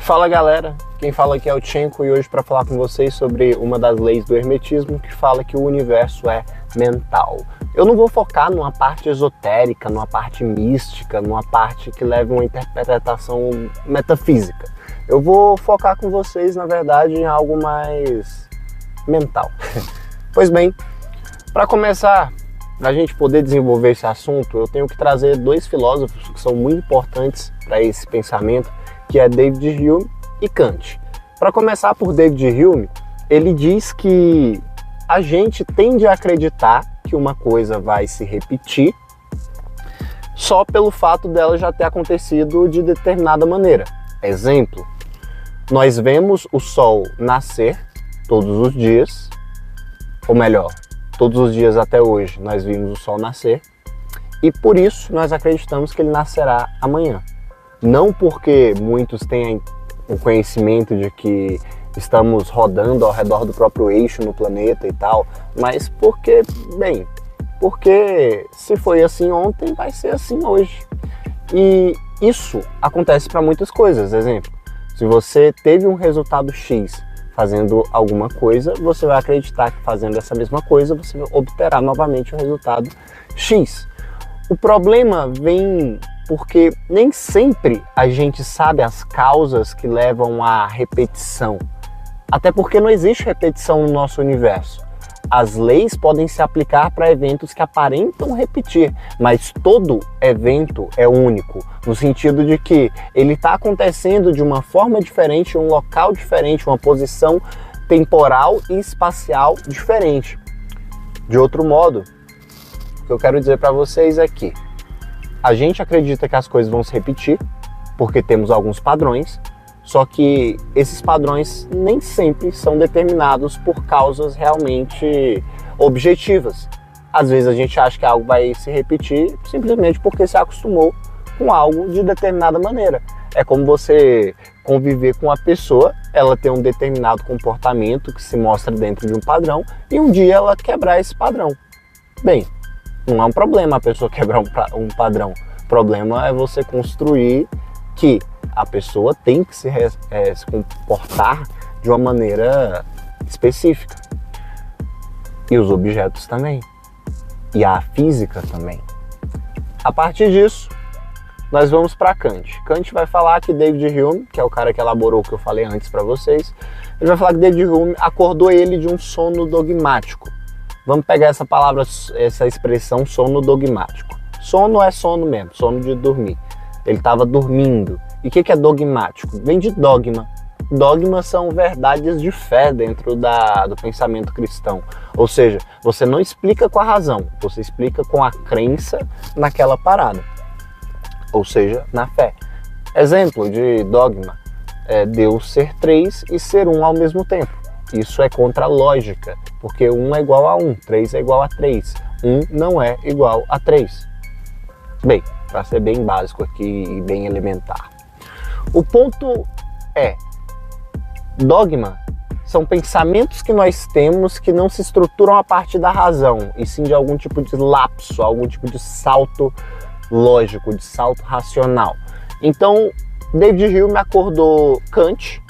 Fala galera, quem fala aqui é o Tchenko e hoje para falar com vocês sobre uma das leis do hermetismo que fala que o universo é mental. Eu não vou focar numa parte esotérica, numa parte mística, numa parte que leva a uma interpretação metafísica. Eu vou focar com vocês, na verdade, em algo mais mental. Pois bem, para começar, para a gente poder desenvolver esse assunto, eu tenho que trazer dois filósofos que são muito importantes para esse pensamento, que é David Hume e Kant. Para começar por David Hume, ele diz que a gente tende a acreditar que uma coisa vai se repetir só pelo fato dela já ter acontecido de determinada maneira. Exemplo, nós vemos o sol nascer todos os dias, ou melhor, todos os dias até hoje nós vimos o sol nascer, e por isso nós acreditamos que ele nascerá amanhã. Não porque muitos tenham o conhecimento de que estamos rodando ao redor do próprio eixo no planeta e tal, mas porque se foi assim ontem, vai ser assim hoje. E isso acontece para muitas coisas. Exemplo, se você teve um resultado X fazendo alguma coisa, você vai acreditar que fazendo essa mesma coisa, você obterá novamente o resultado X. O problema vem porque nem sempre a gente sabe as causas que levam à repetição. Até porque não existe repetição no nosso universo. As leis podem se aplicar para eventos que aparentam repetir, mas todo evento é único, no sentido de que ele está acontecendo de uma forma diferente, em um local diferente, uma posição temporal e espacial diferente. De outro modo, o que eu quero dizer para vocês é que a gente acredita que as coisas vão se repetir, porque temos alguns padrões, só que esses padrões nem sempre são determinados por causas realmente objetivas. Às vezes a gente acha que algo vai se repetir simplesmente porque se acostumou com algo de determinada maneira. É como você conviver com uma pessoa, ela tem um determinado comportamento que se mostra dentro de um padrão e um dia ela quebrar esse padrão. Bem, não é um problema a pessoa quebrar um padrão. O problema é você construir que a pessoa tem que se comportar de uma maneira específica. E os objetos também. E a física também. A partir disso, nós vamos para Kant. Kant vai falar que David Hume, que é o cara que elaborou o que eu falei antes para vocês, ele vai falar que David Hume acordou ele de um sono dogmático. Vamos pegar essa palavra, essa expressão sono dogmático. Sono é sono mesmo, sono de dormir. Ele estava dormindo. E o que é dogmático? Vem de dogma. Dogmas são verdades de fé dentro do pensamento cristão. Ou seja, você não explica com a razão, você explica com a crença naquela parada. Ou seja, na fé. Exemplo de dogma é Deus ser três e ser um ao mesmo tempo. Isso é contra a lógica, porque 1 é igual a 1, 3 é igual a 3, 1 não é igual a 3. Bem, para ser bem básico aqui e bem elementar. O ponto é, dogma são pensamentos que nós temos que não se estruturam a partir da razão, e sim de algum tipo de lapso, algum tipo de salto lógico, de salto racional. Então, David Hume acordou Kant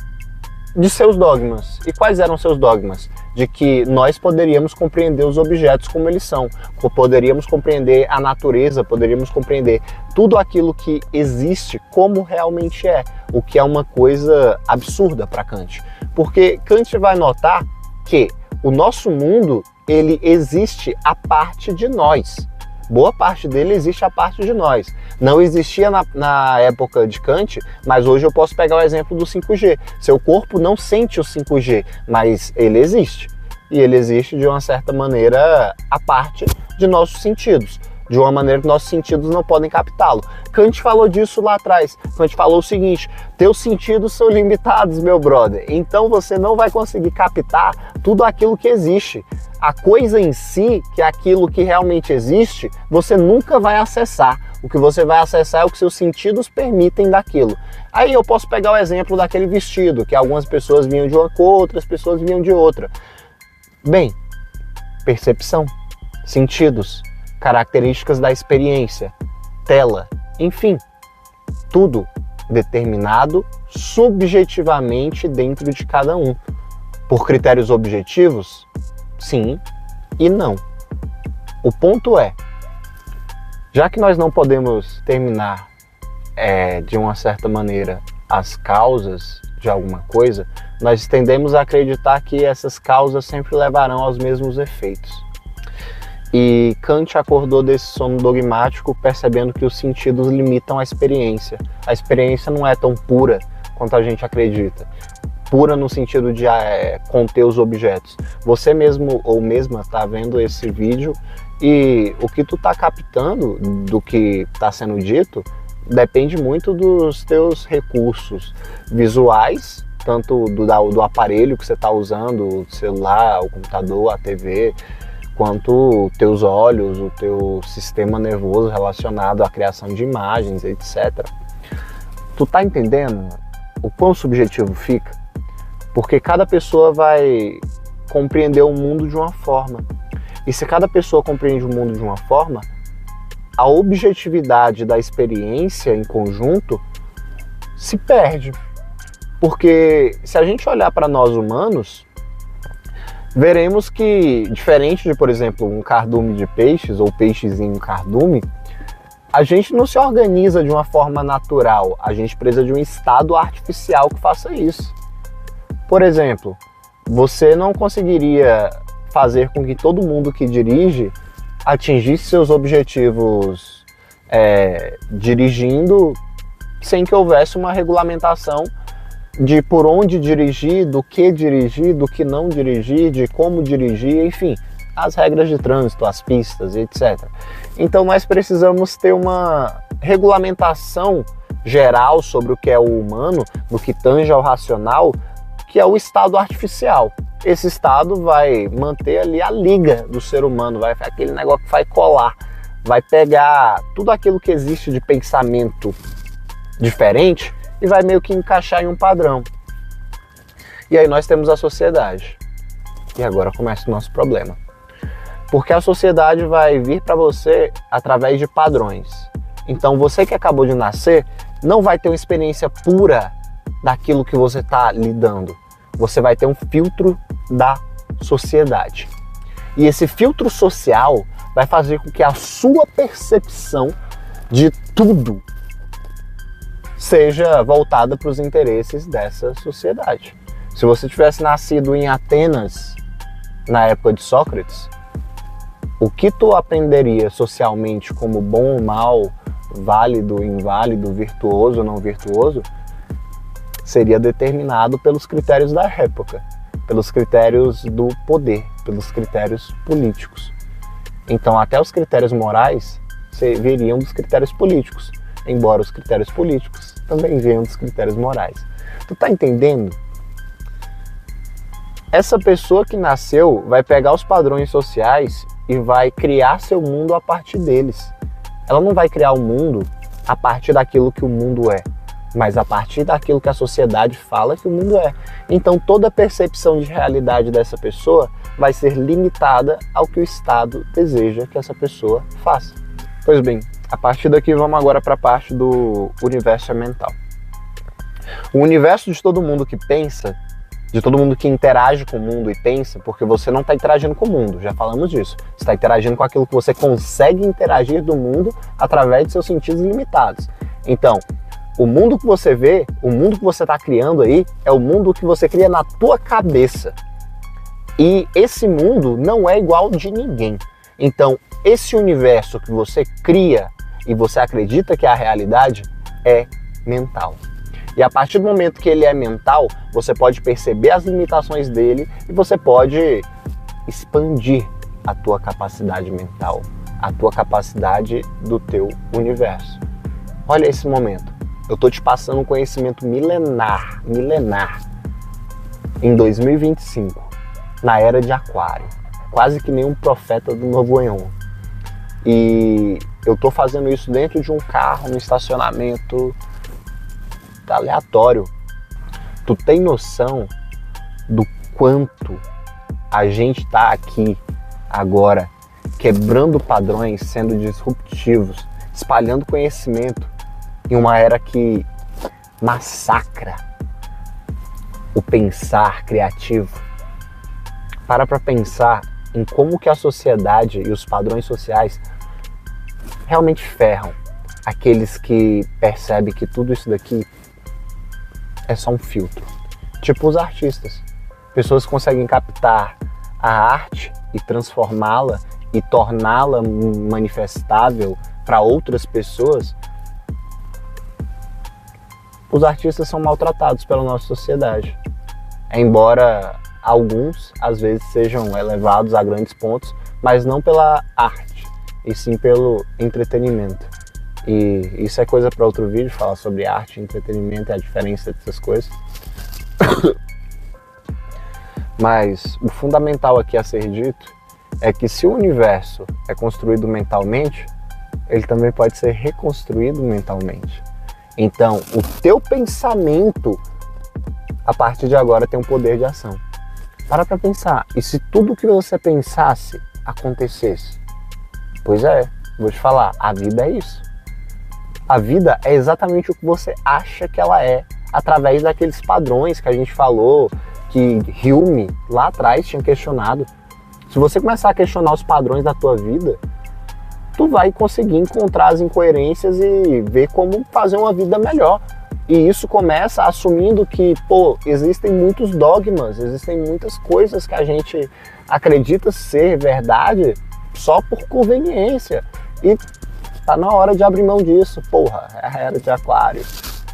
de seus dogmas. E quais eram seus dogmas? De que nós poderíamos compreender os objetos como eles são, poderíamos compreender a natureza, poderíamos compreender tudo aquilo que existe como realmente é, o que é uma coisa absurda para Kant. Porque Kant vai notar que o nosso mundo, ele existe a parte de nós. Boa parte dele existe a parte de nós. Não existia na época de Kant, mas hoje eu posso pegar o exemplo do 5G. Seu corpo não sente o 5G, mas ele existe. E ele existe de uma certa maneira a parte de nossos sentidos. De uma maneira que nossos sentidos não podem captá-lo. Kant falou disso lá atrás. Kant falou o seguinte: teus sentidos são limitados, meu brother. Então você não vai conseguir captar tudo aquilo que existe. A coisa em si, que é aquilo que realmente existe, você nunca vai acessar. O que você vai acessar é o que seus sentidos permitem daquilo. Aí eu posso pegar o exemplo daquele vestido, que algumas pessoas vinham de uma cor, outras pessoas vinham de outra. Bem, percepção, sentidos, características da experiência, tela, enfim, tudo determinado subjetivamente dentro de cada um. Por critérios objetivos? Sim e não. O ponto é, já que nós não podemos determinar de uma certa maneira as causas de alguma coisa, nós tendemos a acreditar que essas causas sempre levarão aos mesmos efeitos. E Kant acordou desse sono dogmático percebendo que os sentidos limitam a experiência. A experiência não é tão pura quanto a gente acredita. Pura no sentido de conter os objetos. Você mesmo ou mesma está vendo esse vídeo e o que tu está captando do que está sendo dito depende muito dos teus recursos visuais, tanto do aparelho que você está usando, o celular, o computador, a TV, quanto teus olhos, o teu sistema nervoso relacionado à criação de imagens, etc. Tu tá entendendo o quão subjetivo fica? Porque cada pessoa vai compreender o mundo de uma forma. E se cada pessoa compreende o mundo de uma forma, a objetividade da experiência em conjunto se perde. Porque se a gente olhar para nós humanos, veremos que, diferente de, por exemplo, um cardume de peixes ou peixezinho cardume, a gente não se organiza de uma forma natural, a gente precisa de um estado artificial que faça isso. Por exemplo, você não conseguiria fazer com que todo mundo que dirige atingisse seus objetivos dirigindo sem que houvesse uma regulamentação de por onde dirigir, do que não dirigir, de como dirigir, enfim, as regras de trânsito, as pistas, etc. Então nós precisamos ter uma regulamentação geral sobre o que é o humano, no que tange ao racional, que é o estado artificial. Esse estado vai manter ali a liga do ser humano, vai aquele negócio que vai colar, vai pegar tudo aquilo que existe de pensamento diferente e vai meio que encaixar em um padrão. E aí nós temos a sociedade. E agora começa o nosso problema. Porque a sociedade vai vir para você através de padrões. Então você que acabou de nascer não vai ter uma experiência pura daquilo que você está lidando. Você vai ter um filtro da sociedade. E esse filtro social vai fazer com que a sua percepção de tudo seja voltada para os interesses dessa sociedade. Se você tivesse nascido em Atenas na época de Sócrates, o que tu aprenderia socialmente como bom ou mal, válido, inválido, virtuoso ou não virtuoso, seria determinado pelos critérios da época, pelos critérios do poder, pelos critérios políticos. Então até os critérios morais viriam dos critérios políticos, embora os critérios políticos também venham dos critérios morais. Tu tá entendendo? Essa pessoa que nasceu vai pegar os padrões sociais e vai criar seu mundo a partir deles. Ela não vai criar o mundo a partir daquilo que o mundo é, mas a partir daquilo que a sociedade fala que o mundo é. Então toda a percepção de realidade dessa pessoa vai ser limitada ao que o Estado deseja que essa pessoa faça. Pois bem, a partir daqui vamos agora para a parte do universo mental. O universo de todo mundo que pensa, de todo mundo que interage com o mundo e pensa, porque você não está interagindo com o mundo, já falamos disso. Você está interagindo com aquilo que você consegue interagir do mundo através de seus sentidos limitados. Então, o mundo que você vê, o mundo que você está criando aí, é o mundo que você cria na tua cabeça. E esse mundo não é igual de ninguém. Então, esse universo que você cria e você acredita que é a realidade é mental. E a partir do momento que ele é mental, você pode perceber as limitações dele e você pode expandir a tua capacidade mental, a tua capacidade do teu universo. Olha esse momento. Eu tô te passando um conhecimento milenar, em 2025, na era de Aquário, quase que nem um profeta do Novo Eon. E eu tô fazendo isso dentro de um carro, no estacionamento aleatório. Tu tem noção do quanto a gente tá aqui agora, quebrando padrões, sendo disruptivos, espalhando conhecimento, em uma era que massacra o pensar criativo. Para pensar em como que a sociedade e os padrões sociais realmente ferram aqueles que percebem que tudo isso daqui é só um filtro. Tipo os artistas. Pessoas que conseguem captar a arte e transformá-la e torná-la manifestável para outras pessoas. Os artistas são maltratados pela nossa sociedade. Embora alguns, às vezes, sejam elevados a grandes pontos, mas não pela arte, e sim pelo entretenimento. E isso é coisa para outro vídeo, falar sobre arte e entretenimento e a diferença dessas coisas. Mas o fundamental aqui a ser dito é que se o universo é construído mentalmente, ele também pode ser reconstruído mentalmente. Então, o teu pensamento, a partir de agora, tem um poder de ação. Para pensar, e se tudo que você pensasse acontecesse? Pois é, vou te falar, a vida é isso. A vida é exatamente o que você acha que ela é, através daqueles padrões que a gente falou, que Hume lá atrás tinha questionado. Se você começar a questionar os padrões da tua vida, tu vai conseguir encontrar as incoerências e ver como fazer uma vida melhor. E isso começa assumindo que, existem muitos dogmas, existem muitas coisas que a gente acredita ser verdade só por conveniência. E tá na hora de abrir mão disso. É a era de Aquário,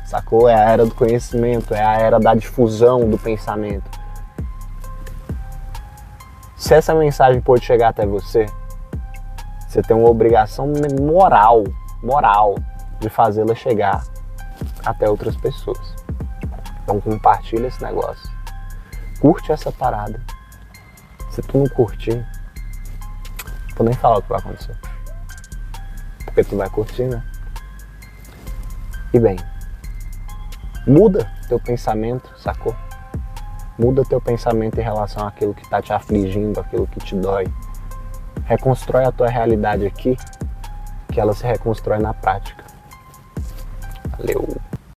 sacou? É a era do conhecimento, é a era da difusão do pensamento. Se essa mensagem pode chegar até você, você tem uma obrigação moral de fazê-la chegar até outras pessoas. Então compartilha esse negócio. Curte essa parada. Se tu não curtir, não vou nem falar o que vai acontecer. Porque tu vai curtir, né? E bem, muda teu pensamento, sacou? Muda teu pensamento em relação àquilo que tá te afligindo, àquilo que te dói. Reconstrói a tua realidade aqui, que ela se reconstrói na prática. Valeu!